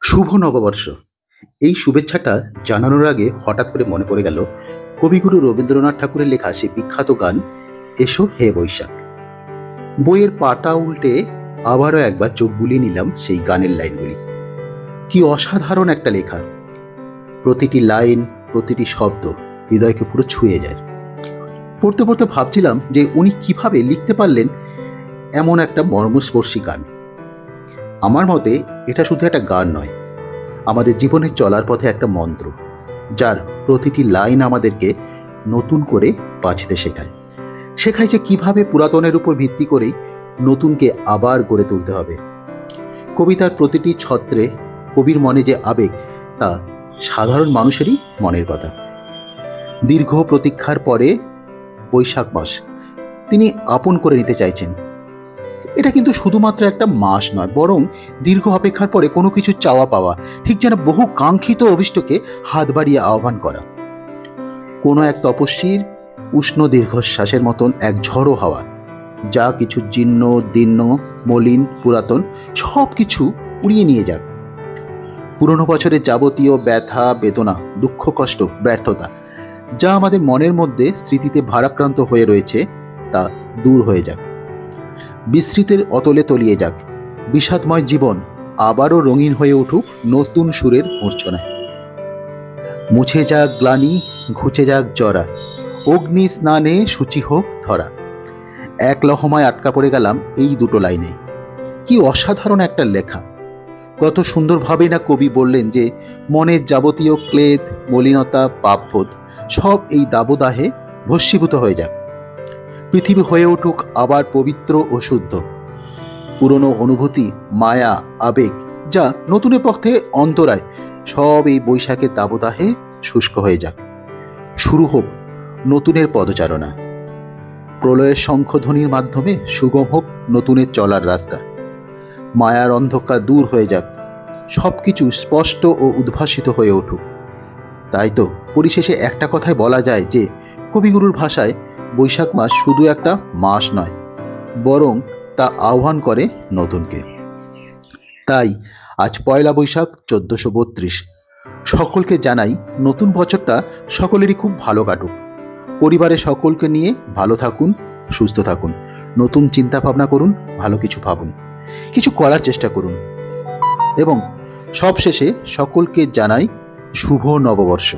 শুভ নববর্ষ। এই শুভেচ্ছাটা জানানোর আগে হঠাৎ করে মনে পড়ে গেল কবিগুরু রবীন্দ্রনাথ ঠাকুরের লেখা সেই বিখ্যাত গান এসো হে বৈশাখ। বইয়ের পাতা উল্টে আবারও একবার চোখ বুলিয়ে নিলাম সেই গানের লাইনগুলি। কি অসাধারণ একটা লেখা! প্রতিটি লাইন, প্রতিটি শব্দ হৃদয়কে পুরো ছুঁয়ে যায়। পড়তে পড়তে ভাবছিলাম যে উনি কিভাবে লিখতে পারলেন এমন একটা মর্মস্পর্শী গান। আমার মতে এটা শুধু একটা গান নয়, আমাদের জীবনের চলার পথে একটা মন্ত্র, যার প্রতিটি লাইন আমাদেরকে নতুন করে বাঁচতে শেখায়। শেখায় যে কিভাবে পুরাতনের উপর ভিত্তি করেই নতুনকে আবার গড়ে তুলতে হবে। কবিতার প্রতিটি ছত্রে কবির মনে যে আবেগ, তা সাধারণ মানুষেরই মনের কথা। দীর্ঘ প্রতীক্ষার পরে বৈশাখ মাস তিনি আপন করে নিতে চাইছেন। এটা কিন্তু শুধুমাত্র একটা মাস নয়, বরং দীর্ঘ অপেক্ষার পরে কোনো কিছু চাওয়া পাওয়া, ঠিক যেন বহু কাঙ্ক্ষিত অভিষ্টকে হাত বাড়িয়ে আহ্বান করা। কোনো এক তপস্বীর উষ্ণ দীর্ঘশ্বাসের মতন এক ঝড়ো হাওয়া, যা কিছু জীর্ণ দীর্ণ মলিন পুরাতন সব কিছু উড়িয়ে নিয়ে যাক। পুরনো বছরের যাবতীয় ব্যথা বেদনা, দুঃখ কষ্ট ব্যর্থতা, যা আমাদের মনের মধ্যে স্মৃতিতে ভারাক্রান্ত হয়ে রয়েছে, তা দূর হয়ে যাক। বিস্মৃতির অতলে তলিয়ে যাক। বিষাদময় জীবন আবারও রঙিন হয়ে উঠুক নতুন সুরের মূর্ছনায়। মুছে যাক গ্লানি, ঘুচে যাক জরা, অগ্নি স্নানে সূচি হোক ধরা। এক লহমায় আটকা পড়ে গেলাম এই দুটো লাইনে। কি অসাধারণ একটা লেখা! কত সুন্দরভাবে না কবি বললেন যে মনের যাবতীয় ক্লেদ, মলিনতা, পাপবোধ সব এই দাবদাহে ভস্মীভূত হয়ে যাক। পৃথিবী হয়ে উঠুক আবার পবিত্র ও শুদ্ধ। পুরনো অনুভূতি, মায়া, আবেগ, যা নতুনের পক্ষে অন্তরায়, সব এই বৈশাখের দাবদাহে শুষ্ক হয়ে যাক। শুরু হোক নতুনের পদচারণা। প্রলয়ের শঙ্খধ্বনির মাধ্যমে সুগম হোক নতুনের চলার রাস্তা। মায়ার অন্ধকার দূর হয়ে যাক, সব কিছু স্পষ্ট ও উদ্ভাসিত হয়ে উঠুক। তাই তো পরিশেষে একটা কথাই বলা যায় যে কবিগুরুর ভাষায় বৈশাখ মাস শুধু একটা মাস নয়, বরং তা আহ্বান করে নতুনকে। তাই আজ পয়লা বৈশাখ 1432। সকলকে জানাই নতুন বছরটা সকলেরই খুব ভালো কাটুক। পরিবারের সকলকে নিয়ে ভালো থাকুন, সুস্থ থাকুন, নতুন চিন্তা ভাবনা করুন, ভালো কিছু ভাবুন, কিছু করার চেষ্টা করুন, এবং সবশেষে সকলকে জানাই শুভ নববর্ষ।